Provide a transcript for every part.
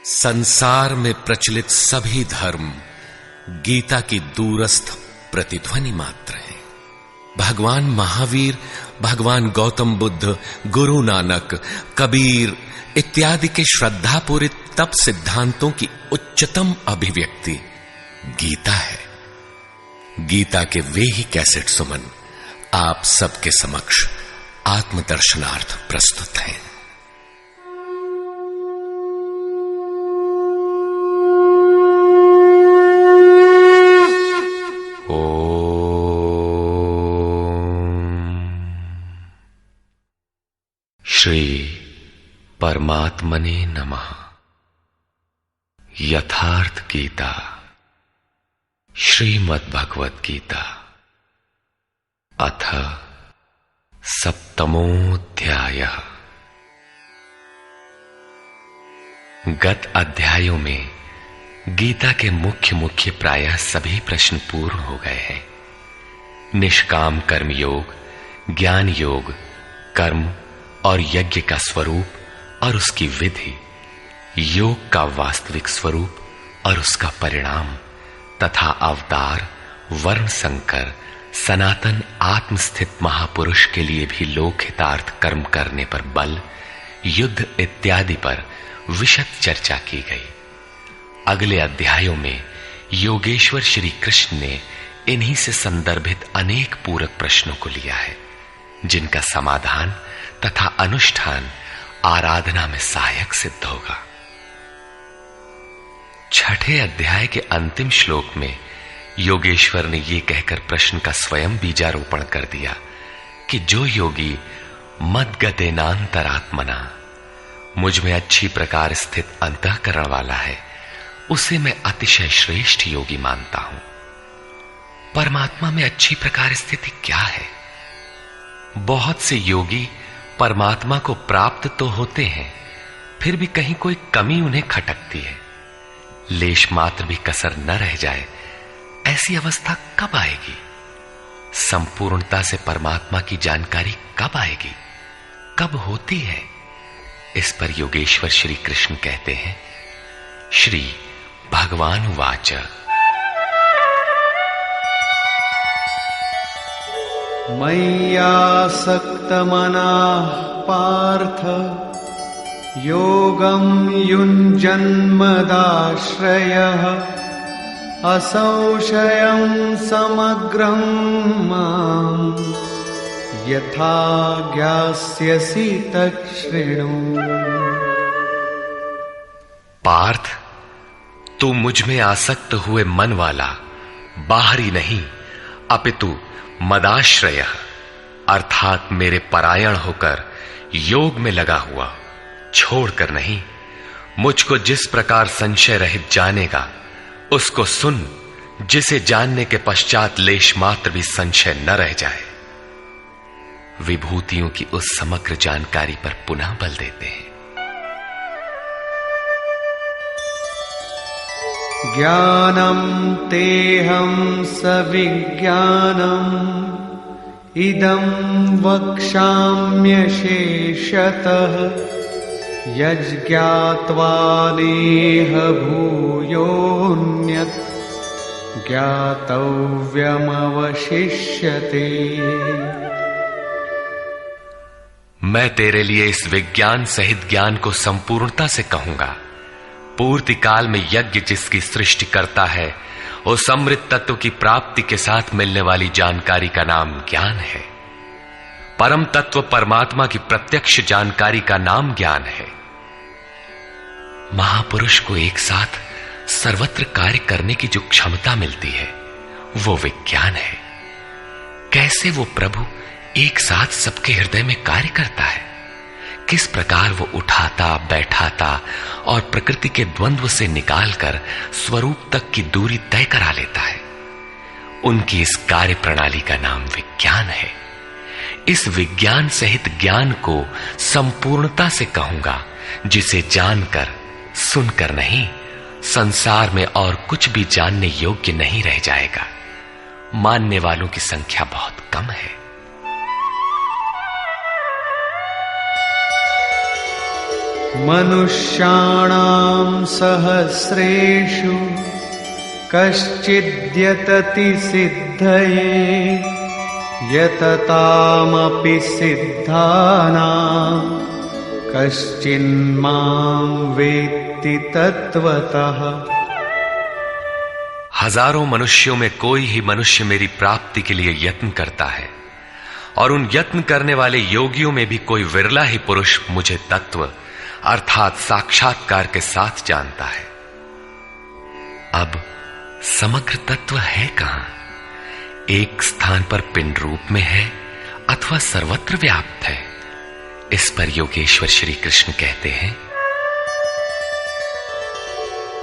संसार में प्रचलित सभी धर्म गीता की दूरस्थ प्रतिध्वनि मात्र हैं। भगवान महावीर, भगवान गौतम बुद्ध, गुरु नानक, कबीर इत्यादि के श्रद्धापूरित तप सिद्धांतों की उच्चतम अभिव्यक्ति गीता है। गीता के वे ही कैसेट सुमन आप सबके समक्ष आत्मदर्शनार्थ प्रस्तुत हैं। श्री परमात्मने नमः। यथार्थ गीता, श्रीमद् भगवत गीता, अथ सप्तमोऽध्यायः। गत अध्यायों में गीता के मुख्य प्रायः सभी प्रश्न पूर्ण हो गए हैं। निष्काम कर्म योग, ज्ञान योग, कर्म और यज्ञ का स्वरूप और उसकी विधि, योग का वास्तविक स्वरूप और उसका परिणाम तथा अवतार, वर्ण संकर, सनातन आत्मस्थित महापुरुष के लिए भी लोकहितार्थ कर्म करने पर बल, युद्ध इत्यादि पर विशद चर्चा की गई। अगले अध्यायों में योगेश्वर श्री कृष्ण ने इन्हीं से संदर्भित अनेक पूरक प्रश्नों को लिया है, जिनका समाधान तथा अनुष्ठान आराधना में सहायक सिद्ध होगा। छठे अध्याय के अंतिम श्लोक में योगेश्वर ने यह कहकर प्रश्न का स्वयं बीजारोपण कर दिया कि जो योगी मद्गतेनांतरात्मना, मुझ में अच्छी प्रकार स्थित अंतःकरण वाला है, उसे मैं अतिशय श्रेष्ठ योगी मानता हूं। परमात्मा में अच्छी प्रकार स्थिति क्या है? बहुत से योगी परमात्मा को प्राप्त तो होते हैं, फिर भी कहीं कोई कमी उन्हें खटकती है। लेश मात्र भी कसर न रह जाए, ऐसी अवस्था कब आएगी? संपूर्णता से परमात्मा की जानकारी कब आएगी, कब होती है? इस पर योगेश्वर श्री कृष्ण कहते हैं, श्री भगवान उवाच, मय्यासक्तमनाः पार्थ योगं युञ्जन्मदाश्रयः असंशयं समग्रं मां यथा ज्ञास्यसि तच्छृणु। पार्थ, तू मुझ में आसक्त हुए मन वाला, बाहरी नहीं अपितु मदाश्रय अर्थात मेरे परायण होकर योग में लगा हुआ, छोड़कर नहीं, मुझको जिस प्रकार संशय रहित जानेगा उसको सुन, जिसे जानने के पश्चात लेश मात्र भी संशय न रह जाए। विभूतियों की उस समग्र जानकारी पर पुनः बल देते हैं। ज्ञानम तेहं सविज्ञानम इदं वक्ष्याम्यशेषतः यज्ञात्वा नेह भूयोऽन्यत् ज्ञातव्यमवशिष्यते। मैं तेरे लिए इस विज्ञान सहित ज्ञान को संपूर्णता से कहूंगा। पूर्ति काल में यज्ञ जिसकी सृष्टि करता है, उस अमृत तत्व की प्राप्ति के साथ मिलने वाली जानकारी का नाम ज्ञान है। परम तत्व परमात्मा की प्रत्यक्ष जानकारी का नाम ज्ञान है। महापुरुष को एक साथ सर्वत्र कार्य करने की जो क्षमता मिलती है, वो विज्ञान है। कैसे वो प्रभु एक साथ सबके हृदय में कार्य करता है, किस प्रकार वो उठाता, बैठाता और प्रकृति के द्वंद्व से निकालकर स्वरूप तक की दूरी तय करा लेता है, उनकी इस कार्य प्रणाली का नाम विज्ञान है। इस विज्ञान सहित ज्ञान को संपूर्णता से कहूंगा, जिसे जानकर, सुनकर नहीं, संसार में और कुछ भी जानने योग्य नहीं रह जाएगा। मानने वालों की संख्या बहुत कम है। मनुष्याणां सहस्रेषु कश्चिद्यतति सिद्धये यततामपि सिद्धानां कश्चिन्मां वेत्ति तत्वतः। हजारों मनुष्यों में कोई ही मनुष्य मेरी प्राप्ति के लिए यत्न करता है, और उन यत्न करने वाले योगियों में भी कोई विरला ही पुरुष मुझे तत्व अर्थात साक्षात्कार के साथ जानता है। अब समग्र तत्व है कहां? एक स्थान पर पिंड रूप में है अथवा सर्वत्र व्याप्त है? इस पर योगेश्वर श्री कृष्ण कहते हैं,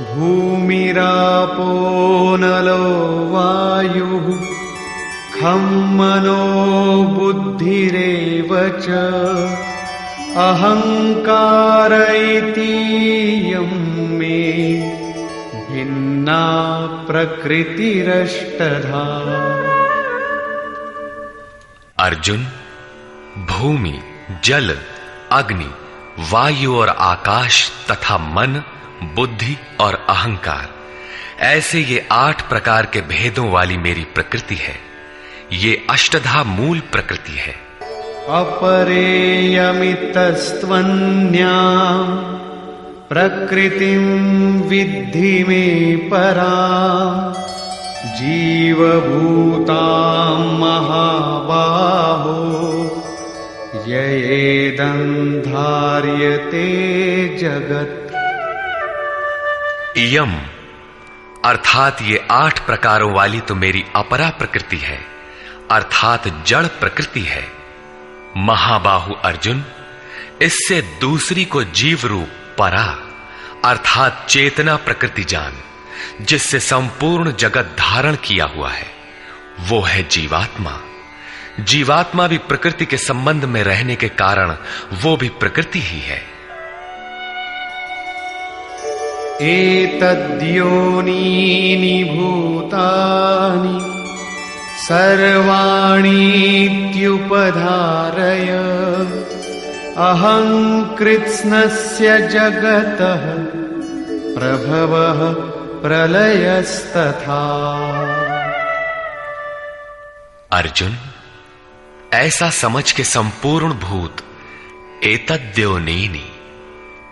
भूमिरापो नलो वायुः खं मनो बुद्धिरेव च अहंकार इतीयं मे भिन्ना प्रकृतिरष्टधा। अर्जुन, भूमि, जल, अग्नि, वायु और आकाश तथा मन, बुद्धि और अहंकार, ऐसे ये 8 प्रकार के भेदों वाली मेरी प्रकृति है। ये अष्टधा मूल प्रकृति है। अपरेयमितस्त्वन्यां प्रकृतिं विद्धि मे परां जीवभूतां महाबाहो ययेदं धार्यते जगत्। इयम अर्थात ये 8 प्रकारों वाली तो मेरी अपरा प्रकृति है, अर्थात जड़ प्रकृति है। महाबाहु अर्जुन, इससे दूसरी को जीव रूप परा अर्थात चेतना प्रकृति जान, जिससे संपूर्ण जगत धारण किया हुआ है, वो है जीवात्मा। जीवात्मा भी प्रकृति के संबंध में रहने के कारण वो भी प्रकृति ही है। एतद्योनीनि भूतानि सर्वाणीत्युपधारय अहं कृत्स्नस्य जगतः प्रभवः प्रलयस्तथा। अर्जुन, ऐसा समझ के संपूर्ण भूत एतद्योनीनि,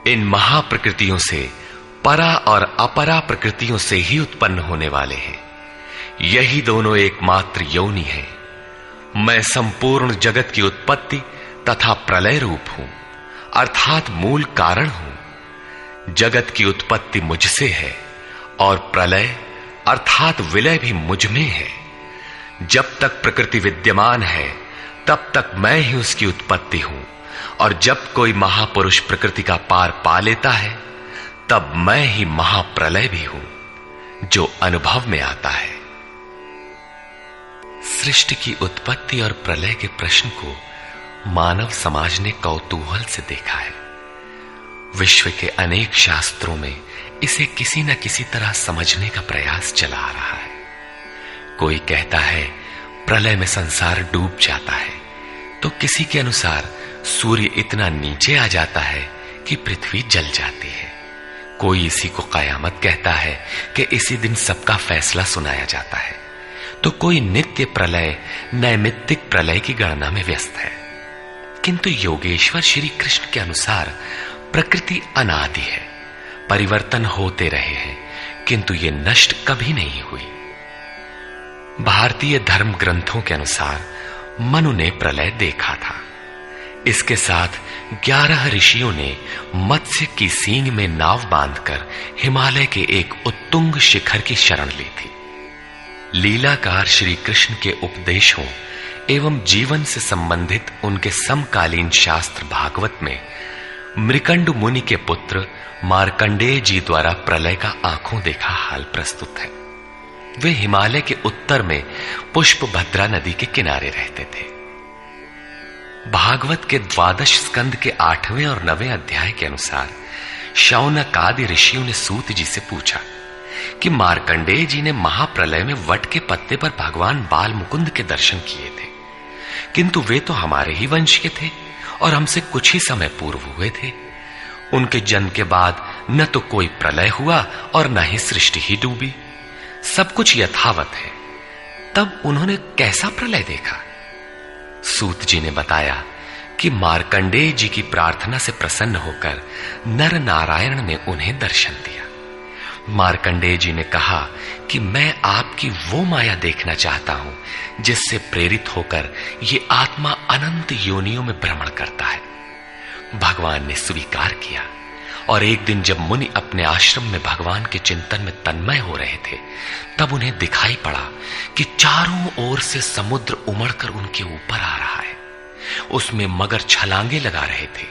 इन महाप्रकृतियों से परा और अपरा प्रकृतियों से ही उत्पन्न होने वाले हैं। यही दोनों एकमात्र योनि है। मैं संपूर्ण जगत की उत्पत्ति तथा प्रलय रूप हूं, अर्थात मूल कारण हूं। जगत की उत्पत्ति मुझसे है और प्रलय अर्थात विलय भी मुझ में है। जब तक प्रकृति विद्यमान है तब तक मैं ही उसकी उत्पत्ति हूं, और जब कोई महापुरुष प्रकृति का पार पा लेता है तब मैं ही महाप्रलय भी हूं, जो अनुभव में आता है। सृष्टि की उत्पत्ति और प्रलय के प्रश्न को मानव समाज ने कौतूहल से देखा है। विश्व के अनेक शास्त्रों में इसे किसी न किसी तरह समझने का प्रयास चला आ रहा है। कोई कहता है प्रलय में संसार डूब जाता है, तो किसी के अनुसार सूर्य इतना नीचे आ जाता है कि पृथ्वी जल जाती है। कोई इसी को कयामत कहता है कि इसी दिन सबका फैसला सुनाया जाता है, तो कोई नित्य प्रलय नैमित्तिक प्रलय की गणना में व्यस्त है। किंतु योगेश्वर श्री कृष्ण के अनुसार प्रकृति अनादि है, परिवर्तन होते रहे हैं, किंतु ये नष्ट कभी नहीं हुई। भारतीय धर्म ग्रंथों के अनुसार मनु ने प्रलय देखा था। इसके साथ 11 ऋषियों ने मत्स्य की सींग में नाव बांधकर हिमालय के एक उत्तुंग शिखर की शरण ली थी। लीलाकार श्री कृष्ण के उपदेशों एवं जीवन से संबंधित उनके समकालीन शास्त्र भागवत में मृकंडु मुनि के पुत्र मार्कंडेय जी द्वारा प्रलय का आंखों देखा हाल प्रस्तुत है। वे हिमालय के उत्तर में पुष्पभद्रा नदी के किनारे रहते थे। भागवत के 12 स्कंद के 8वें और 9वें अध्याय के अनुसार शौनक आदि ऋषियों ने सूत जी से पूछा कि मार्कंडेय जी ने महाप्रलय में वट के पत्ते पर भगवान बाल मुकुंद के दर्शन किए थे, किंतु वे तो हमारे ही वंश के थे और हमसे कुछ ही समय पूर्व हुए थे। उनके जन्म के बाद न तो कोई प्रलय हुआ और न ही सृष्टि ही डूबी, सब कुछ यथावत है। तब उन्होंने कैसा प्रलय देखा? सूत जी ने बताया कि मार्कंडेय जी की प्रार्थना से प्रसन्न होकर नर नारायण ने उन्हें दर्शन दिया। मार्कंडेय जी ने कहा कि मैं आपकी वो माया देखना चाहता हूं जिससे प्रेरित होकर ये आत्मा अनंत योनियों में भ्रमण करता है। भगवान ने स्वीकार किया और एक दिन जब मुनि अपने आश्रम में भगवान के चिंतन में तन्मय हो रहे थे, तब उन्हें दिखाई पड़ा कि चारों ओर से समुद्र उमड़कर उनके ऊपर आ रहा है। उसमें मगर छलांगे लगा रहे थे।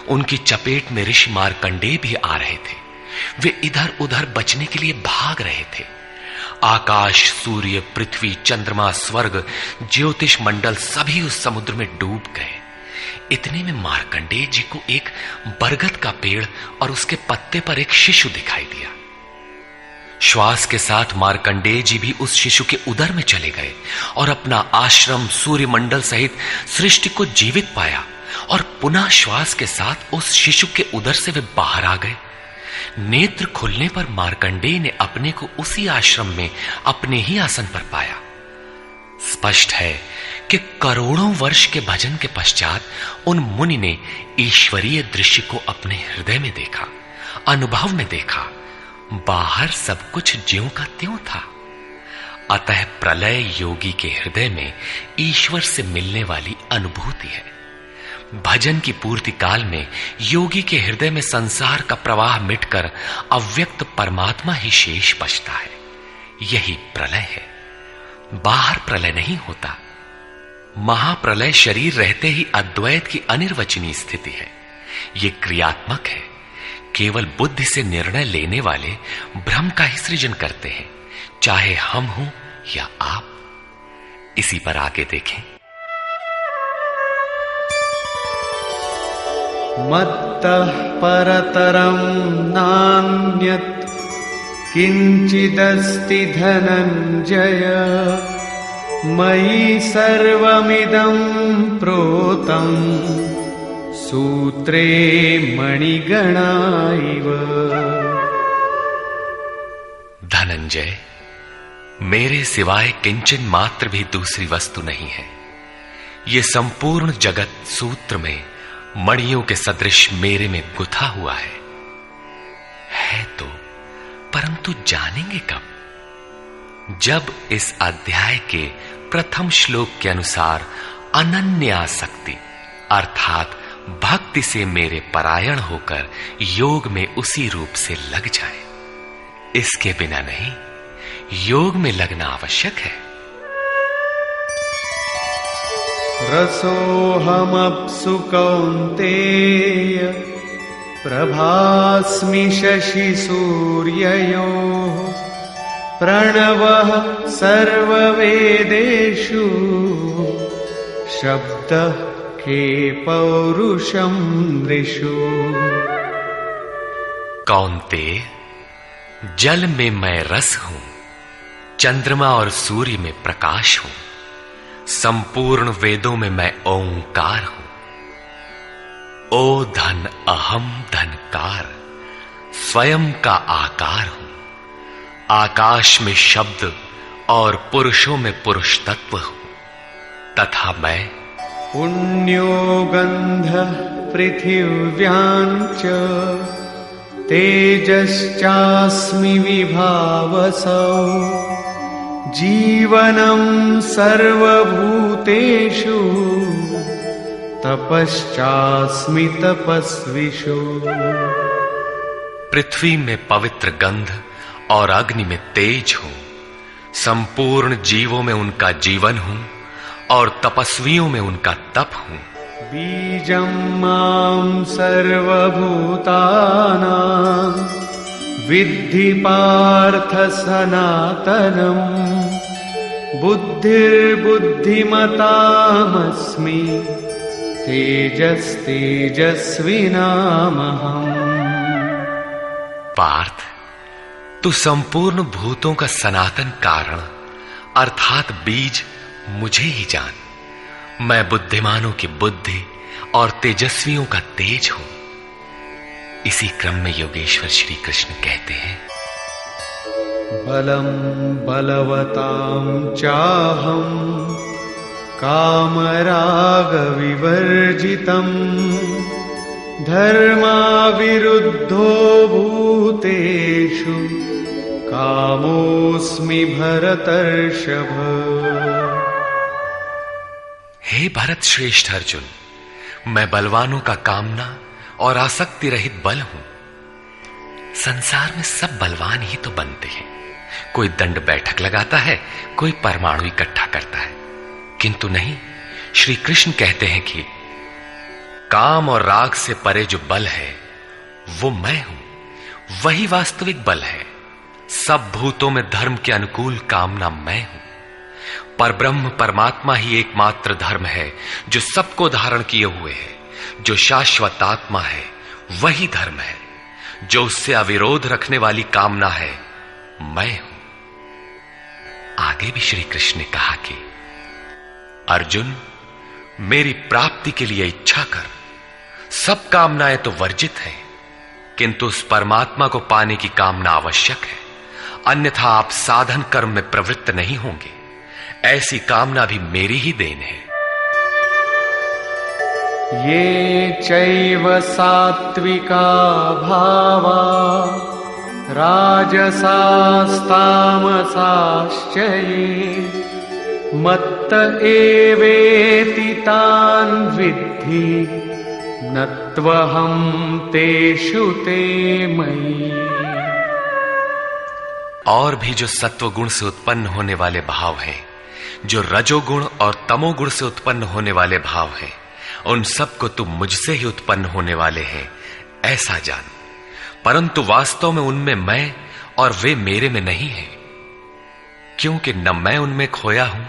उनकी चपेट में ऋषि मार्कंडेय भी आ रहे थे। वे इधर उधर बचने के लिए भाग रहे थे। आकाश, सूर्य, पृथ्वी, चंद्रमा, स्वर्ग, ज्योतिष मंडल सभी उस समुद्र में डूब गए। इतने में मार्कंडेय जी को एक बरगद का पेड़ और उसके पत्ते पर एक शिशु दिखाई दिया। श्वास के साथ मार्कंडेय जी भी उस शिशु के उदर में चले गए और अपना आश्रम, सूर्य मंडल सहित सृष्टि को जीवित पाया और पुनः श्वास के साथ उस शिशु के उदर से वे बाहर आ गए। नेत्र खुलने पर मार्कंडेय ने अपने को उसी आश्रम में अपने ही आसन पर पाया। स्पष्ट है कि करोड़ों वर्ष के भजन के पश्चात उन मुनि ने ईश्वरीय दृश्य को अपने हृदय में देखा, अनुभव में देखा। बाहर सब कुछ ज्यों का त्यों था। अतः प्रलय योगी के हृदय में ईश्वर से मिलने वाली अनुभूति है। भजन की पूर्ति काल में योगी के हृदय में संसार का प्रवाह मिटकर अव्यक्त परमात्मा ही शेष बचता है। यही प्रलय है। बाहर प्रलय नहीं होता। महाप्रलय शरीर रहते ही अद्वैत की अनिर्वचनीय स्थिति है। यह क्रियात्मक है। केवल बुद्धि से निर्णय लेने वाले भ्रम का ही सृजन करते हैं, चाहे हम हों या आप। इसी पर आगे देखें। मत्तः परतरं नान्यत् किंचिदस्ति धनंजय मयि सर्वमिदं प्रोतं सूत्रे मणिगणा इव। धनंजय, मेरे सिवाय किंचन मात्र भी दूसरी वस्तु नहीं है। ये संपूर्ण जगत सूत्र में मणियों के सदृश मेरे में गुथा हुआ है तो, परंतु जानेंगे कब? जब इस अध्याय के प्रथम श्लोक के अनुसार अनन्यासक्ति अर्थात भक्ति से मेरे परायण होकर योग में उसी रूप से लग जाए। इसके बिना नहीं, योग में लगना आवश्यक है। रसोऽहमप्सु कौन्तेय प्रभास्मि शशि सूर्ययोः प्रणवः सर्ववेदेषु शब्दः के पौरुषं नृषु। कौन्तेय, जल में मैं रस हूं, चंद्रमा और सूर्य में प्रकाश हूं, संपूर्ण वेदों में मैं ओंकार हूं। ओ धन अहम धनकार, स्वयं का आकार हूं। आकाश में शब्द और पुरुषों में पुरुष तत्व हूं, तथा मैं पुण्यो गंधः पृथिव्यां च तेजश्चास्मि विभावसौ जीवनं सर्वभूतेषु तपश्चास्मि तपस्विषु। पृथ्वी में पवित्र गंध और अग्नि में तेज हूं, संपूर्ण जीवों में उनका जीवन हूं और तपस्वियों में उनका तप हूं। बीजं मां सर्वभूतानां विद्धि पार्थ सनातनम् बुद्धिर्बुद्धिमतामस्मि तेजस्तेजस्विनामहम्। पार्थ, तू संपूर्ण भूतों का सनातन कारण अर्थात बीज मुझे ही जान। मैं बुद्धिमानों की बुद्धि और तेजस्वियों का तेज हूं। इसी क्रम में योगेश्वर श्री कृष्ण कहते हैं, बलं बलवतां चाहं कामरागविवर्जितं धर्माविरुद्धो भूतेषु कामोऽस्मि भरतर्षभ। हे भरत श्रेष्ठ अर्जुन, मैं बलवानों का कामना और आसक्ति रहित बल हूं। संसार में सब बलवान ही तो बनते हैं। कोई दंड बैठक लगाता है, कोई परमाणु इकट्ठा करता है, किंतु नहीं, श्री कृष्ण कहते हैं कि काम और राग से परे जो बल है वो मैं हूं, वही वास्तविक बल है। सब भूतों में धर्म के अनुकूल कामना मैं हूं। परब्रह्म परमात्मा ही एकमात्र धर्म है जो सबको धारण किए हुए है। जो शाश्वत आत्मा है वही धर्म है। जो उससे अविरोध रखने वाली कामना है मैं हूं। आगे भी श्री कृष्ण ने कहा कि अर्जुन, मेरी प्राप्ति के लिए इच्छा कर। सब कामनाएं तो वर्जित है, किंतु उस परमात्मा को पाने की कामना आवश्यक है, अन्यथा आप साधन कर्म में प्रवृत्त नहीं होंगे। ऐसी कामना भी मेरी ही देन है। ये चैव सात्विका भावा राजसास्तामसाश्च ये मत्त एवेति तान् विद्धि नत्वहं तेषु ते मयि। और भी जो सत्वगुण से उत्पन्न होने वाले भाव हैं, जो रजोगुण और तमोगुण से उत्पन्न होने वाले भाव हैं, उन सबको तुम मुझसे ही उत्पन्न होने वाले हैं ऐसा जान। परंतु वास्तव में उनमें मैं और वे मेरे में नहीं है, क्योंकि न मैं उनमें खोया हूं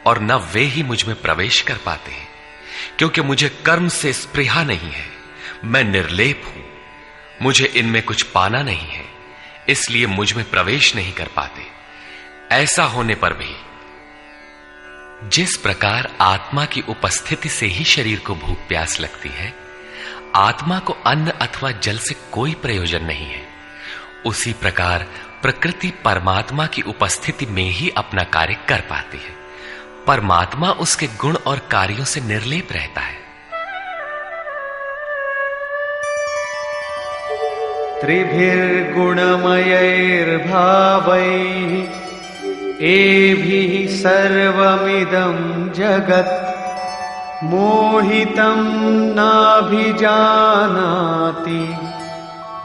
और न वे ही मुझ में प्रवेश कर पाते हैं। क्योंकि मुझे कर्म से स्पृहा नहीं है, मैं निर्लेप हूं, मुझे इनमें कुछ पाना नहीं है, इसलिए मुझ में प्रवेश नहीं कर पाते। ऐसा होने पर भी जिस प्रकार आत्मा की उपस्थिति से ही शरीर को भूख प्यास लगती है, आत्मा को अन्न अथवा जल से कोई प्रयोजन नहीं है, उसी प्रकार प्रकृति परमात्मा की उपस्थिति में ही अपना कार्य कर पाती है। परमात्मा उसके गुण और कार्यों से निर्लेप रहता है। त्रिभिर्गुणमयैर्भावैः एभिः सर्वमिदं जगत् मोहितं नाभिजानाति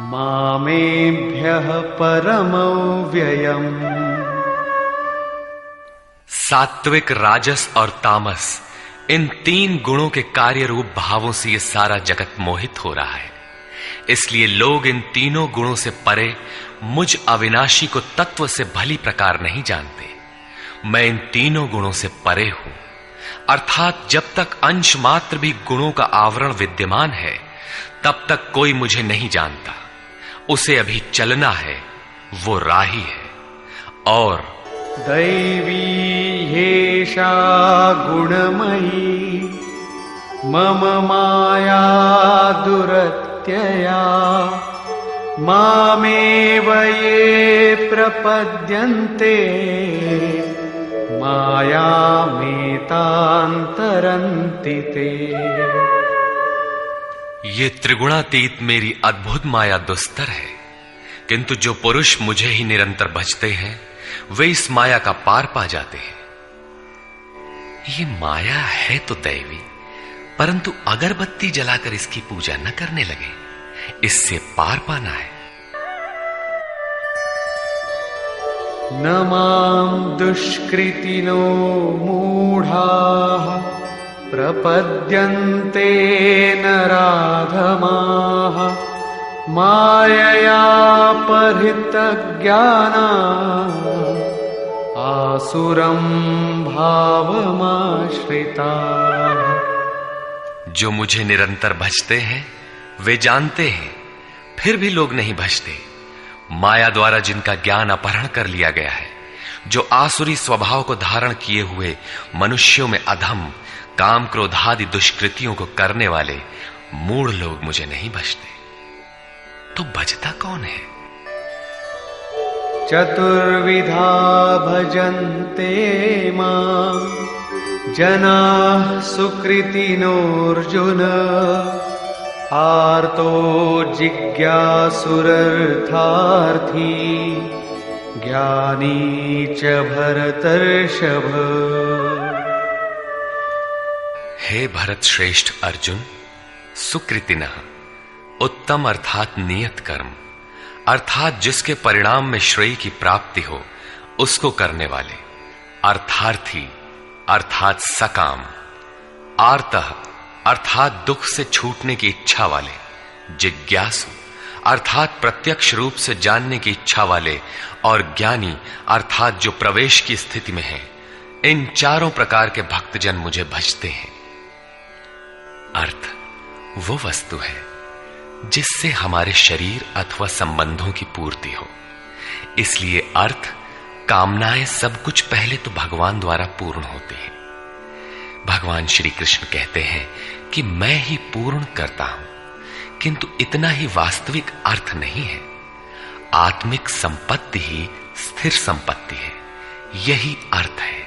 मामेभ्यः परमव्ययम्। सात्विक, राजस और तामस, इन तीन गुणों के कार्य रूप भावों से यह सारा जगत मोहित हो रहा है। इसलिए लोग इन तीनों गुणों से परे मुझ अविनाशी को तत्व से भली प्रकार नहीं जानते। मैं इन तीनों गुणों से परे हूं, अर्थात जब तक अंश मात्र भी गुणों का आवरण विद्यमान है तब तक कोई मुझे नहीं जानता। उसे अभी चलना है, वो राही है। और दैवी ह्येषा गुणमयी मम माया दुरत्यया मामेव ये प्रपद्यन्ते मायामेतान्तरन्ति ते। ये त्रिगुणातीत मेरी अद्भुत माया दुस्तर है, किंतु जो पुरुष मुझे ही निरंतर भजते हैं वे इस माया का पार पा जाते हैं। ये माया है तो दैवी, परंतु अगरबत्ती जलाकर इसकी पूजा न करने लगे, इससे पार पाना है। न मां दुष्कृतिनो मूढ़ाः प्रपद्यन्ते नराधमाः मायया परितज्ञानाः आसुरं भावमाश्रिताः। जो मुझे निरंतर भजते हैं वे जानते हैं, फिर भी लोग नहीं भजते। माया द्वारा जिनका ज्ञान अपहरण कर लिया गया है, जो आसुरी स्वभाव को धारण किए हुए मनुष्यों में अधम काम क्रोधादि दुष्कृतियों को करने वाले मूढ़ लोग मुझे नहीं भजते। तो भजता कौन है? चतुर्विधा भजन्ते मां जनाः सुकृतिनोऽर्जुन आर्तो जिज्ञासुरर्थार्थी ज्ञानी च भरतर्षभ। हे भरत श्रेष्ठ अर्जुन, सुकृतिनः उत्तम अर्थात नियत कर्म, अर्थात जिसके परिणाम में श्रेय की प्राप्ति हो उसको करने वाले, अर्थार्थी अर्थात सकाम, आर्तः अर्थात दुख से छूटने की इच्छा वाले, जिज्ञासु अर्थात प्रत्यक्ष रूप से जानने की इच्छा वाले, और ज्ञानी अर्थात जो प्रवेश की स्थिति में है। इन चारों प्रकार के भक्तजन मुझे भजते हैं। अर्थ वो वस्तु है जिससे हमारे शरीर अथवा संबंधों की पूर्ति हो। इसलिए अर्थ, कामनाएं सब कुछ पहले तो भगवान द्वारा पूर्ण होती है। भगवान श्री कृष्ण कहते हैं कि मैं ही पूर्ण करता हूं, किंतु इतना ही वास्तविक अर्थ नहीं है। आत्मिक संपत्ति ही स्थिर संपत्ति है, यही अर्थ है।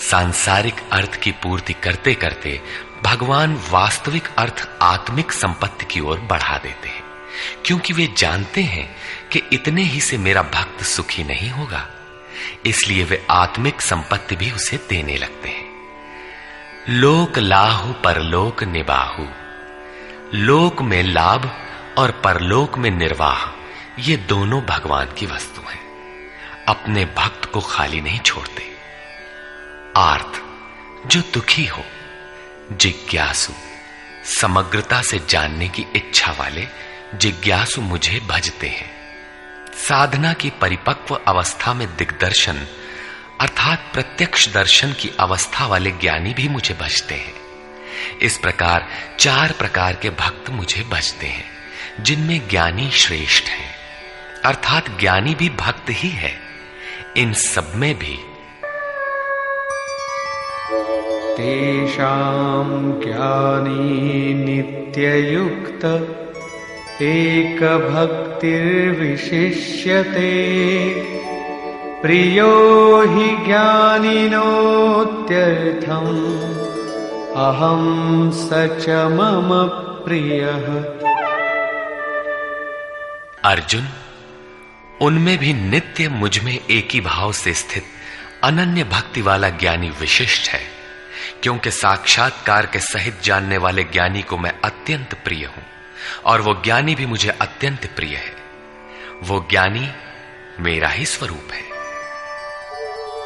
सांसारिक अर्थ की पूर्ति करते करते भगवान वास्तविक अर्थ आत्मिक संपत्ति की ओर बढ़ा देते हैं, क्योंकि वे जानते हैं कि इतने ही से मेरा भक्त सुखी नहीं होगा। इसलिए वे आत्मिक संपत्ति भी उसे देने लगते हैं। लोक लाहु परलोक निबाहु, लोक में लाभ और परलोक में निर्वाह, ये दोनों भगवान की वस्तु हैं। अपने भक्त को खाली नहीं छोड़ते। आर्त, जो दुखी हो, जिज्ञासु, समग्रता से जानने की इच्छा वाले जिज्ञासु मुझे भजते हैं। साधना की परिपक्व अवस्था में दिग्दर्शन अर्थात प्रत्यक्ष दर्शन की अवस्था वाले ज्ञानी भी मुझे भजते हैं। इस प्रकार 4 प्रकार के भक्त मुझे भजते हैं, जिनमें ज्ञानी श्रेष्ठ है, अर्थात ज्ञानी भी भक्त ही है। इन सब में भी तेषां ज्ञानी नित्ययुक्त एक भक्तिर्विशिष्यते प्रियो हि ज्ञानिनोत्यर्थम् अहं स च मम प्रियः। अर्जुन, उनमें भी नित्य मुझमें एक ही भाव से स्थित अनन्य भक्ति वाला ज्ञानी विशिष्ट है, क्योंकि साक्षात्कार के सहित जानने वाले ज्ञानी को मैं अत्यंत प्रिय हूं और वो ज्ञानी भी मुझे अत्यंत प्रिय है। वो ज्ञानी मेरा ही स्वरूप है।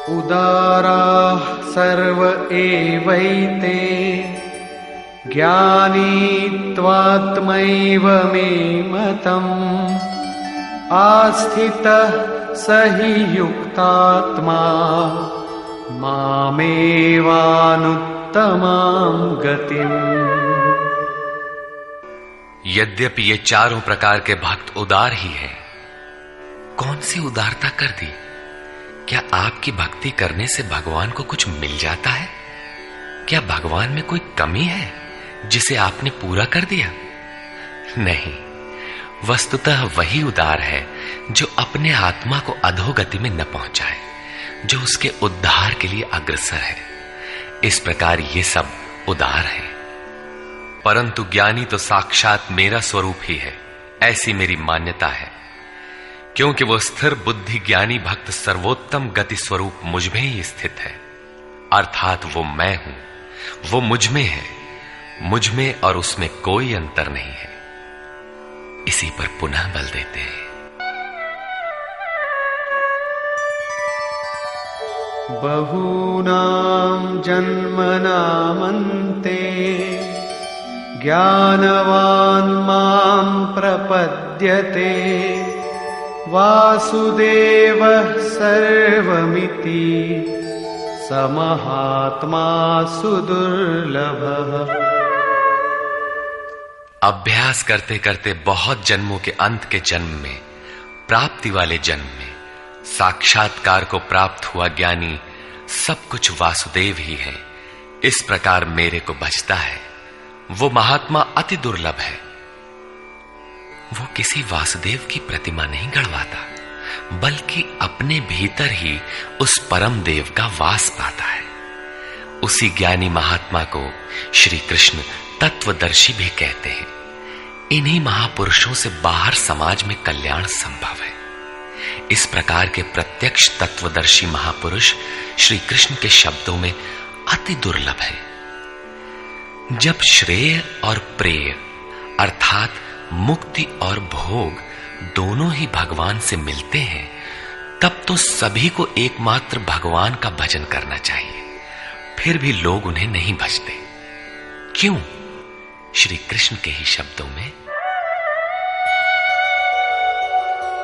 उदाराः सर्व एवैते ज्ञानी त्वात्मैव मे मतम् आस्थितः स हि युक्तात्मा मामेवानुत्तमां गतिम्। यद्यपि ये चारों प्रकार के भक्त उदार ही हैं, कौन सी उदारता कर दी? क्या आपकी भक्ति करने से भगवान को कुछ मिल जाता है? क्या भगवान में कोई कमी है जिसे आपने पूरा कर दिया? नहीं, वस्तुतः वही उदार है जो अपने आत्मा को अधोगति में न पहुंचाए, जो उसके उद्धार के लिए अग्रसर है। इस प्रकार ये सब उदार है। परंतु ज्ञानी तो साक्षात मेरा स्वरूप ही है, ऐसी मेरी मान्यता है, क्योंकि वो स्थिर बुद्धि ज्ञानी भक्त सर्वोत्तम गति स्वरूप मुझ में ही स्थित है। अर्थात वो मैं हूं, वो मुझ में है, मुझ में और उसमें कोई अंतर नहीं है। इसी पर पुनः बल देते हैं। बहूनां जन्मनामन्ते ज्ञानवान् मां प्रपद्यते वासुदेवः सर्वमिति स महात्मा सुदुर्लभः। अभ्यास करते करते बहुत जन्मों के अंत के जन्म में, प्राप्ति वाले जन्म में साक्षात्कार को प्राप्त हुआ ज्ञानी सब कुछ वासुदेव ही है। इस प्रकार मेरे को भजता है, वो महात्मा अति दुर्लभ है। वो किसी वासुदेव की प्रतिमा नहीं गढ़वाता, बल्कि अपने भीतर ही उस परम देव का वास पाता है। उसी ज्ञानी महात्मा को श्री कृष्ण तत्वदर्शी भी कहते हैं। इन्हीं महापुरुषों से बाहर समाज में कल्याण संभव है। इस प्रकार के प्रत्यक्ष तत्वदर्शी महापुरुष श्री कृष्ण के शब्दों में अति दुर्लभ है। जब श्रेय और प्रेय अर्थात मुक्ति और भोग दोनों ही भगवान से मिलते हैं, तब तो सभी को एकमात्र भगवान का भजन करना चाहिए। फिर भी लोग उन्हें नहीं भजते। क्यों? श्री कृष्ण के ही शब्दों में,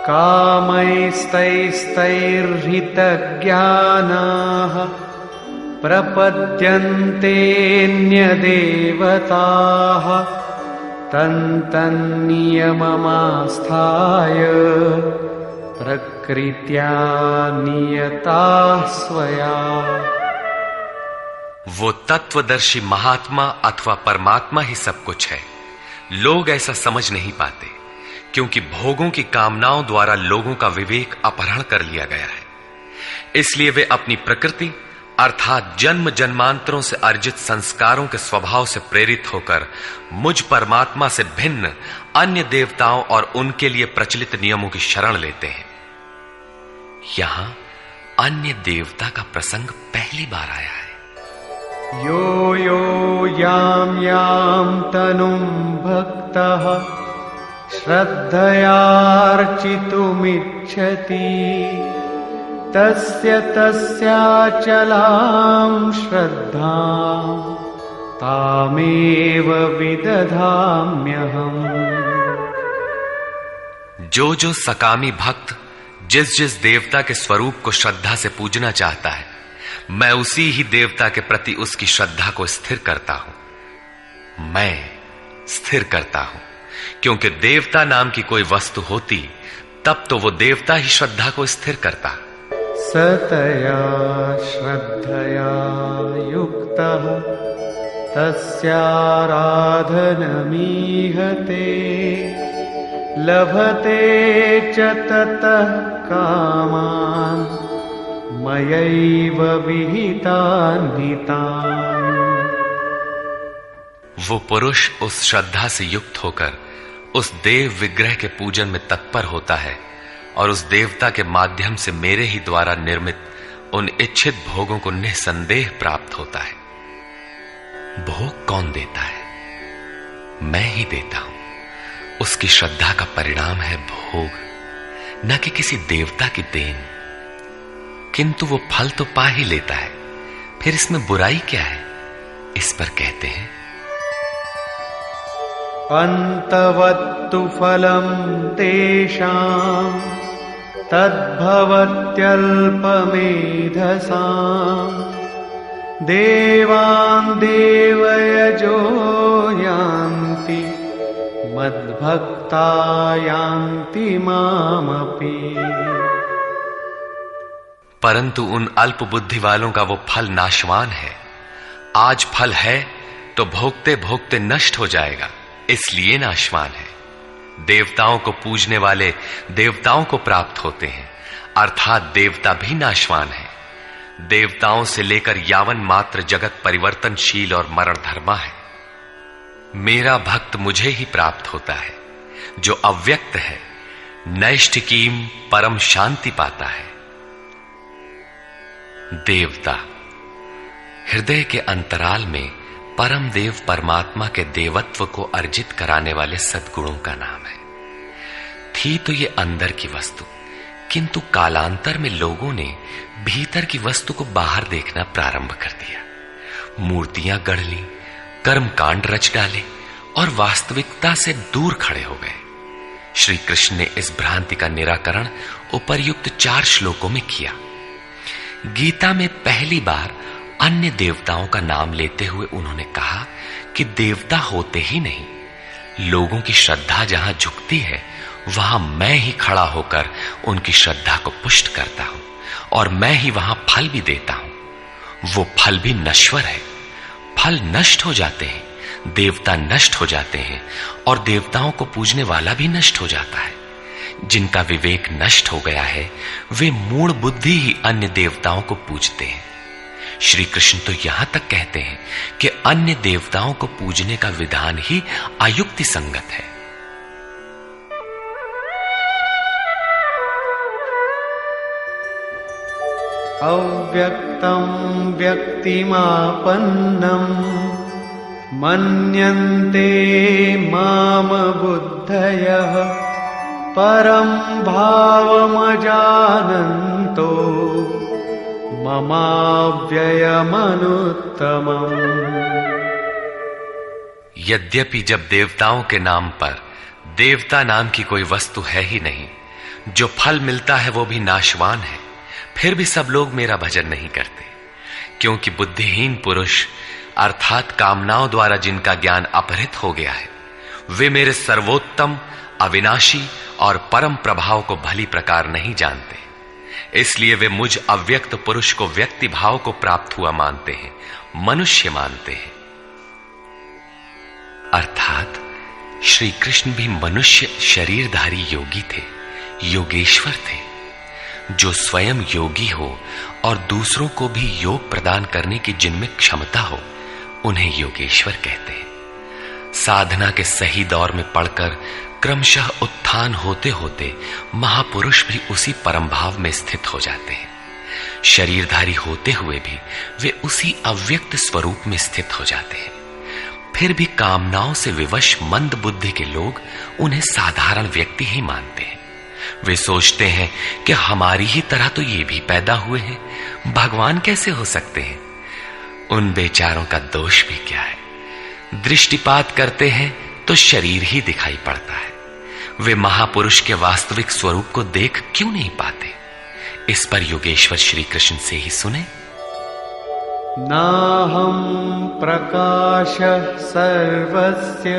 कामैस्तैस्तैर्हितज्ञानाः प्रपद्यन्तेऽन्यदेवताः तन्तन्नियममास्थाय प्रकृत्या नियताः स्वया। वो तत्वदर्शी महात्मा अथवा परमात्मा ही सब कुछ है। लोग ऐसा समझ नहीं पाते, क्योंकि भोगों की कामनाओं द्वारा लोगों का विवेक अपहरण कर लिया गया है। इसलिए वे अपनी प्रकृति अर्थात जन्म जन्मांतरों से अर्जित संस्कारों के स्वभाव से प्रेरित होकर मुझ परमात्मा से भिन्न अन्य देवताओं और उनके लिए प्रचलित नियमों की शरण लेते हैं। यहां अन्य देवता का प्रसंग पहली बार आया है। यो यो याम याम तनुं भक्तः श्रद्धयार्चितुमिच्छति तस्य तस्याचलां श्रद्धां तामेव विदधाम्यहम्। जो सकामी भक्त जिस देवता के स्वरूप को श्रद्धा से पूजना चाहता है, मैं उसी ही देवता के प्रति उसकी श्रद्धा को स्थिर करता हूं। मैं स्थिर करता हूं, क्योंकि देवता नाम की कोई वस्तु होती तब तो वो देवता ही श्रद्धा को स्थिर करता। सतया श्रद्धया युक्तः तस्याराधनमीहते लभते च ततः कामान् मयैव विहितान् हितान्। वो पुरुष उस श्रद्धा से युक्त होकर उस देव विग्रह के पूजन में तत्पर होता है और उस देवता के माध्यम से मेरे ही द्वारा निर्मित उन इच्छित भोगों को निसंदेह प्राप्त होता है। भोग कौन देता है? मैं ही देता हूं। उसकी श्रद्धा का परिणाम है भोग, न कि किसी देवता की देन। किंतु वो फल तो पा ही लेता है, फिर इसमें बुराई क्या है? इस पर कहते हैं, अन्तवत्तु फलं तेषां तद्भवत्यल्पमेधसां देवान् देवयजो यान्ति मद्भक्ता यान्ति मामपि। परंतु उन अल्प बुद्धि वालों का वो फल नाशवान है। आज फल है तो भोगते भोगते नष्ट हो जाएगा, इसलिए नाशवान है। देवताओं को पूजने वाले देवताओं को प्राप्त होते हैं, अर्थात देवता भी नाशवान है। देवताओं से लेकर यावन मात्र जगत परिवर्तनशील और मरण धर्मा है। मेरा भक्त मुझे ही प्राप्त होता है, जो अव्यक्त है, नैष्ठिकीम परम शांति पाता है। देवता हृदय के अंतराल में परम देव परमात्मा के देवत्व को अर्जित कराने वाले सद्गुणों का नाम है। थी तो ये अंदर की वस्तु, किंतु कालांतर में लोगों ने भीतर की वस्तु को बाहर देखना प्रारंभ कर दिया। मूर्तियां गढ़ ली, कर्मकांड रच डाले और वास्तविकता से दूर खड़े हो गए। श्री कृष्ण ने इस भ्रांति का निराकरण उपर्युक्त 4 श्लोकों में किया। गीता में पहली बार अन्य देवताओं का नाम लेते हुए उन्होंने कहा कि देवता होते ही नहीं, लोगों की श्रद्धा जहां झुकती है वहां मैं ही खड़ा होकर उनकी श्रद्धा को पुष्ट करता हूं और मैं ही वहां फल भी देता हूं। वो फल भी नश्वर है। फल नष्ट हो जाते हैं, देवता नष्ट हो जाते हैं और देवताओं को पूजने वाला भी नष्ट हो जाता है। जिनका विवेक नष्ट हो गया है वे मूढ़ बुद्धि ही अन्य देवताओं को पूजते हैं। श्री कृष्ण तो यहां तक कहते हैं कि अन्य देवताओं को पूजने का विधान ही अयुक्ति संगत है। अव्यक्तं व्यक्तिमापन्नं मन्यन्ते माम बुद्धयः परं भावमजानन्तो ममाव्ययमनुत्तमम्। यद्यपि जब देवताओं के नाम पर देवता नाम की कोई वस्तु है ही नहीं, जो फल मिलता है वो भी नाशवान है, फिर भी सब लोग मेरा भजन नहीं करते, क्योंकि बुद्धिहीन पुरुष अर्थात कामनाओं द्वारा जिनका ज्ञान अपहृत हो गया है वे मेरे सर्वोत्तम, अविनाशी और परम प्रभाव को भली प्रकार नहीं जानते। इसलिए वे मुझ अव्यक्त पुरुष को व्यक्ति भाव को प्राप्त हुआ मानते हैं, मनुष्य मानते हैं। अर्थात श्री कृष्ण भी मनुष्य शरीरधारी योगी थे, योगेश्वर थे। जो स्वयं योगी हो और दूसरों को भी योग प्रदान करने की जिनमें क्षमता हो उन्हें योगेश्वर कहते हैं। साधना के सही दौर में पड़कर क्रमशः उत्थान होते होते महापुरुष भी उसी परम भाव में स्थित हो जाते हैं। शरीरधारी होते हुए भी वे उसी अव्यक्त स्वरूप में स्थित हो जाते हैं। फिर भी कामनाओं से विवश मंद बुद्धि के लोग उन्हें साधारण व्यक्ति ही मानते हैं। वे सोचते हैं कि हमारी ही तरह तो ये भी पैदा हुए हैं, भगवान कैसे हो सकते हैं। उन बेचारों का दोष भी क्या है, दृष्टिपात करते हैं तो शरीर ही दिखाई पड़ता है। वे महापुरुष के वास्तविक स्वरूप को देख क्यों नहीं पाते। इस पर योगेश्वर श्री कृष्ण से ही सुने। नाहं प्रकाश सर्वस्य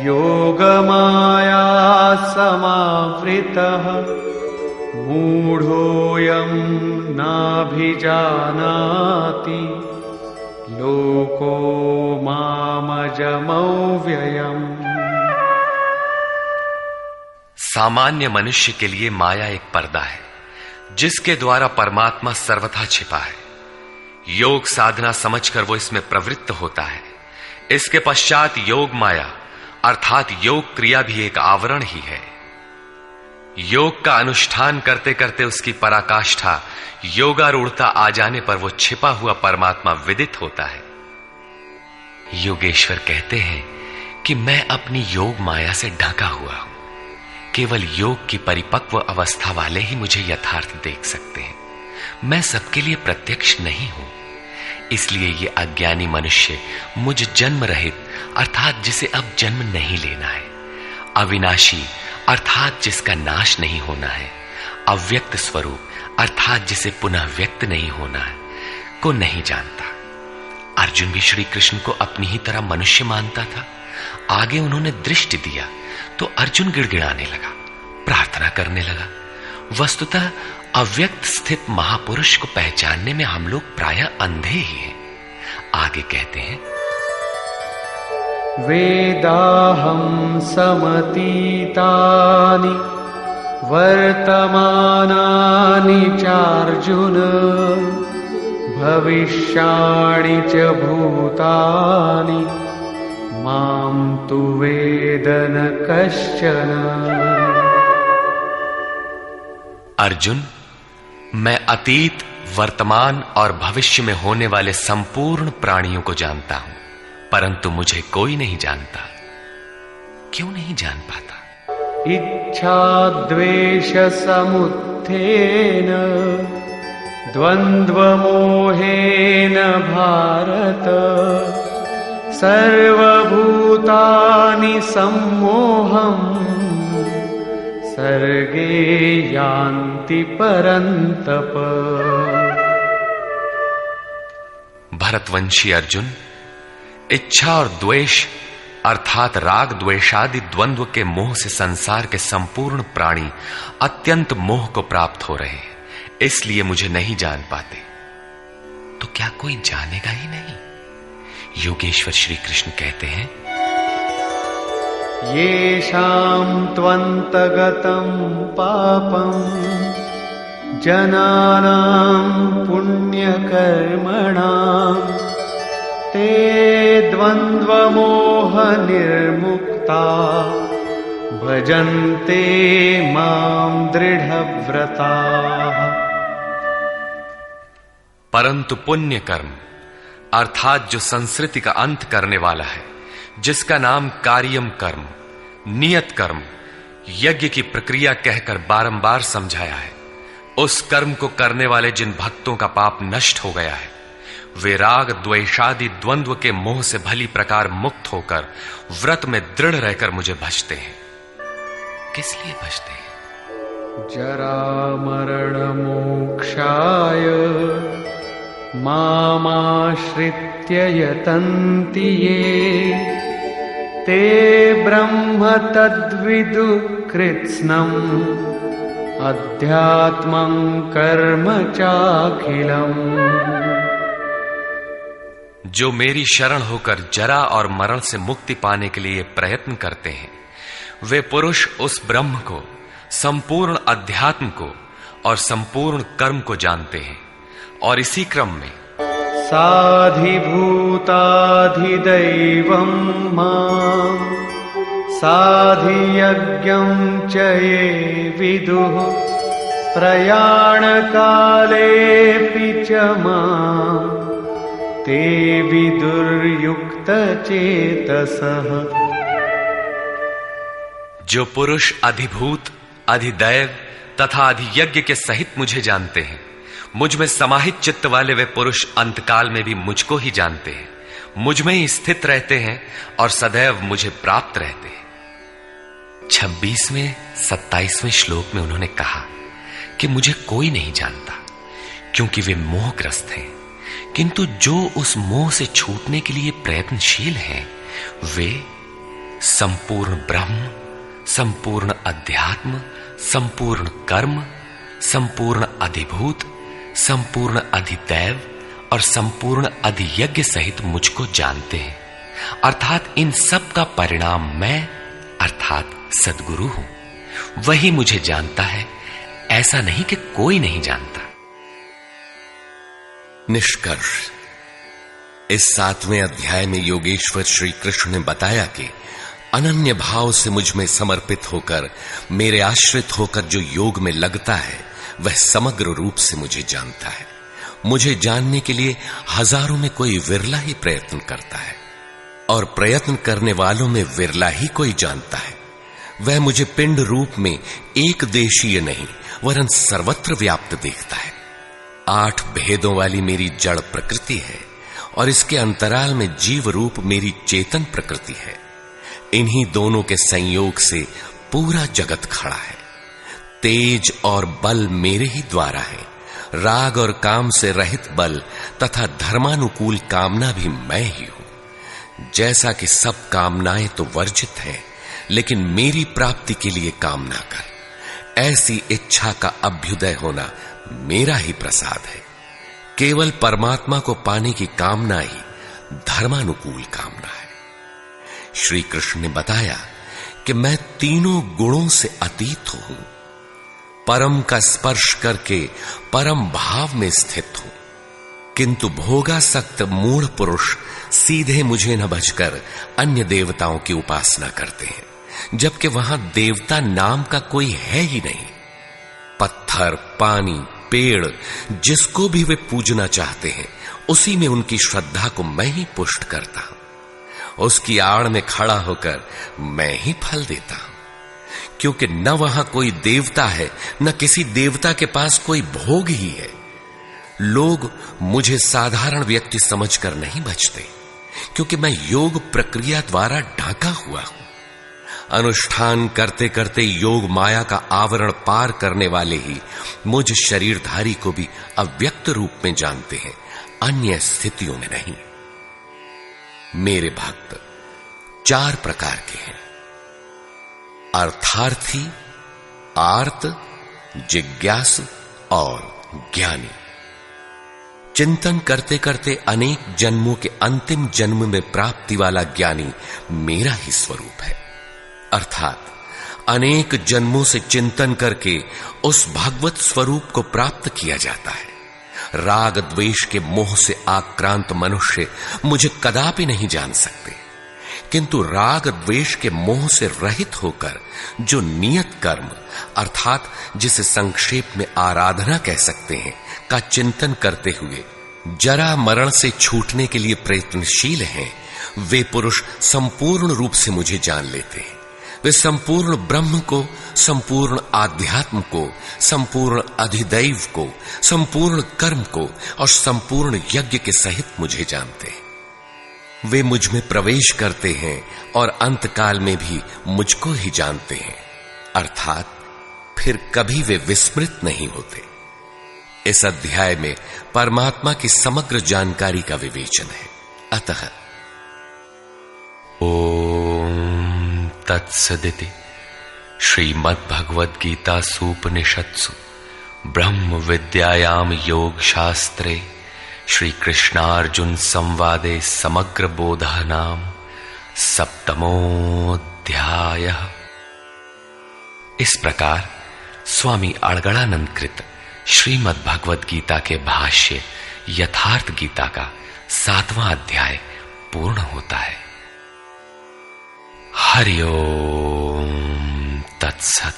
योगमाया समावृतः मूढ़ोऽयं नाभिजानाति लोको मामजमव्ययम्। सामान्य मनुष्य के लिए माया एक पर्दा है जिसके द्वारा परमात्मा सर्वथा छिपा है। योग साधना समझकर वो इसमें प्रवृत्त होता है। इसके पश्चात योग माया अर्थात योग क्रिया भी एक आवरण ही है। योग का अनुष्ठान करते करते उसकी पराकाष्ठा योगारूढ़ता आ जाने पर वो छिपा हुआ परमात्मा विदित होता है। योगेश्वर कहते हैं कि मैं अपनी योग माया से ढका हुआ हूं। केवल योग की परिपक्व अवस्था वाले ही मुझे यथार्थ देख सकते हैं। मैं सबके लिए प्रत्यक्ष नहीं हूं। इसलिए ये अज्ञानी मनुष्य मुझ जन्म रहित अर्थात जिसे अब जन्म नहीं लेना है, अविनाशी अर्थात जिसका नाश नहीं होना है, अव्यक्त स्वरूप अर्थात जिसे पुनः व्यक्त नहीं होना है, को नहीं जानता। अर्जुन भी श्री कृष्ण को अपनी ही तरह मनुष्य मानता था। आगे उन्होंने दृष्टि दिया तो अर्जुन गिड़गिड़ाने लगा, प्रार्थना करने लगा। वस्तुतः अव्यक्त स्थित महापुरुष को पहचानने में हम लोग प्रायः अंधे ही हैं। आगे कहते हैं, वेदाहं समतीतानि वर्तमानानि चार्जुन भविष्याणि च भूतानि मां तु वेद न कश्चन। अर्जुन, मैं अतीत, वर्तमान और भविष्य में होने वाले संपूर्ण प्राणियों को जानता हूं, परंतु मुझे कोई नहीं जानता। क्यों नहीं जान पाता? इच्छा द्वेष समुत्थेन द्वंद्व मोहेन भारत सर्वभूतानि सम्मोहम् सर्गे यान्ति परन्तप। भरतवंशी अर्जुन, इच्छा और द्वेष अर्थात राग द्वेषादि द्वंद्व के मोह से संसार के संपूर्ण प्राणी अत्यंत मोह को प्राप्त हो रहे हैं, इसलिए मुझे नहीं जान पाते। तो क्या कोई जानेगा ही नहीं? योगेश्वर श्री कृष्ण कहते हैं, येषां त्वन्तगतं पापं जनानां पुण्यकर्मणां ते द्वन्द्वमोह निर्मुक्ता भजन्ते मां दृढ़व्रताः। परंतु पुण्य कर्म अर्थात जो संस्कृति का अंत करने वाला है, जिसका नाम कार्यम कर्म, नियत कर्म, यज्ञ की प्रक्रिया कहकर बारंबार समझाया है, उस कर्म को करने वाले जिन भक्तों का पाप नष्ट हो गया है, वे राग द्वेषादि द्वंद्व के मोह से भली प्रकार मुक्त होकर व्रत में दृढ़ रहकर मुझे भजते हैं। किस लिए भजते हैं? जरा मरण मोक्षाय मामाश्रित्य यतन्ति ये ते ब्रह्म तद्विदु कृत्स्नम् अध्यात्मं कर्म चाखिलम्। जो मेरी शरण होकर जरा और मरण से मुक्ति पाने के लिए प्रयत्न करते हैं, वे पुरुष उस ब्रह्म को, संपूर्ण अध्यात्म को और संपूर्ण कर्म को जानते हैं। और इसी क्रम में साधिभूताधिदैवं मां साधियज्ञं च ये विदुः प्रयाणकालेऽपि च मां ते विदुर्युक्तचेतसः। जो पुरुष अधिभूत, अधिदैव तथा अधियज्ञ के सहित मुझे जानते हैं, मुझ में समाहित चित्त वाले वे पुरुष अंतकाल में भी मुझको ही जानते हैं, मुझ में ही स्थित रहते हैं और सदैव मुझे प्राप्त रहते हैं। 26वें 27वें श्लोक में उन्होंने कहा कि मुझे कोई नहीं जानता, क्योंकि वे मोहग्रस्त हैं, किंतु जो उस मोह से छूटने के लिए प्रयत्नशील हैं, वे संपूर्ण ब्रह्म, संपूर्ण अध्यात्म, संपूर्ण कर्म, संपूर्ण अधिभूत, संपूर्ण अधिदैव और संपूर्ण अधियज्ञ सहित मुझको जानते हैं। अर्थात इन सब का परिणाम मैं अर्थात सद्गुरु हूं, वही मुझे जानता है, ऐसा नहीं कि कोई नहीं जानता। निष्कर्ष, इस 7वें अध्याय में योगेश्वर श्री कृष्ण ने बताया कि अनन्य भाव से मुझ में समर्पित होकर, मेरे आश्रित होकर जो योग में लगता है, वह समग्र रूप से मुझे जानता है। मुझे जानने के लिए हजारों में कोई विरला ही प्रयत्न करता है, और प्रयत्न करने वालों में विरला ही कोई जानता है। वह मुझे पिंड रूप में एक देशीय नहीं वरन सर्वत्र व्याप्त देखता है। 8 भेदों वाली मेरी जड़ प्रकृति है और इसके अंतराल में जीव रूप मेरी चेतन प्रकृति है। इन्हीं दोनों के संयोग से पूरा जगत खड़ा है। तेज और बल मेरे ही द्वारा है। राग और काम से रहित बल तथा धर्मानुकूल कामना भी मैं ही हूं। जैसा कि सब कामनाएं तो वर्जित हैं, लेकिन मेरी प्राप्ति के लिए कामना कर, ऐसी इच्छा का अभ्युदय होना मेरा ही प्रसाद है। केवल परमात्मा को पाने की कामना ही धर्मानुकूल कामना है। श्री कृष्ण ने बताया कि मैं तीनों गुणों से अतीत हूं, परम का स्पर्श करके परम भाव में स्थित हूं, किंतु भोगासक्त मूढ़ पुरुष सीधे मुझे न भजकर अन्य देवताओं की उपासना करते हैं, जबकि वहां देवता नाम का कोई है ही नहीं। पत्थर, पानी, पेड़, जिसको भी वे पूजना चाहते हैं, उसी में उनकी श्रद्धा को मैं ही पुष्ट करता हूं। उसकी आड़ में खड़ा होकर मैं ही फल देता हूं, क्योंकि न वहां कोई देवता है, न किसी देवता के पास कोई भोग ही है। लोग मुझे साधारण व्यक्ति समझकर नहीं बचते, क्योंकि मैं योग प्रक्रिया द्वारा ढांका हुआ हूं। अनुष्ठान करते करते योग माया का आवरण पार करने वाले ही मुझ शरीरधारी को भी अव्यक्त रूप में जानते हैं, अन्य स्थितियों में नहीं। मेरे भक्त 4 प्रकार के हैं: अर्थार्थी, आर्त, जिज्ञासु और ज्ञानी। चिंतन करते करते अनेक जन्मों के अंतिम जन्म में प्राप्ति वाला ज्ञानी मेरा ही स्वरूप है। अर्थात अनेक जन्मों से चिंतन करके उस भगवत स्वरूप को प्राप्त किया जाता है। राग द्वेष के मोह से आक्रांत मनुष्य मुझे कदापि नहीं जान सकते, किंतु राग द्वेष के मोह से रहित होकर जो नियत कर्म अर्थात जिसे संक्षेप में आराधना कह सकते हैं का चिंतन करते हुए जरा मरण से छूटने के लिए प्रयत्नशील हैं, वे पुरुष संपूर्ण रूप से मुझे जान लेते हैं। वे संपूर्ण ब्रह्म को, संपूर्ण आध्यात्म को, संपूर्ण अधिदैव को, संपूर्ण कर्म को और संपूर्ण यज्ञ के सहित मुझे जानते हैं। वे मुझ में प्रवेश करते हैं और अंतकाल में भी मुझको ही जानते हैं, अर्थात फिर कभी वे विस्मृत नहीं होते। इस अध्याय में परमात्मा की समग्र जानकारी का विवेचन है। अतः ओम तत्सदिति श्रीमद्भगवद गीता सूपनिषत्सु ब्रह्म विद्यायाम योग शास्त्रे श्री कृष्णार्जुन संवादे समग्र बोधः नाम सप्तमोऽध्यायः। इस प्रकार स्वामी अड़गड़ानंद कृत श्रीमद् भगवद गीता के भाष्य यथार्थ गीता का 7वां अध्याय पूर्ण होता है। हरि ओम तत्सत।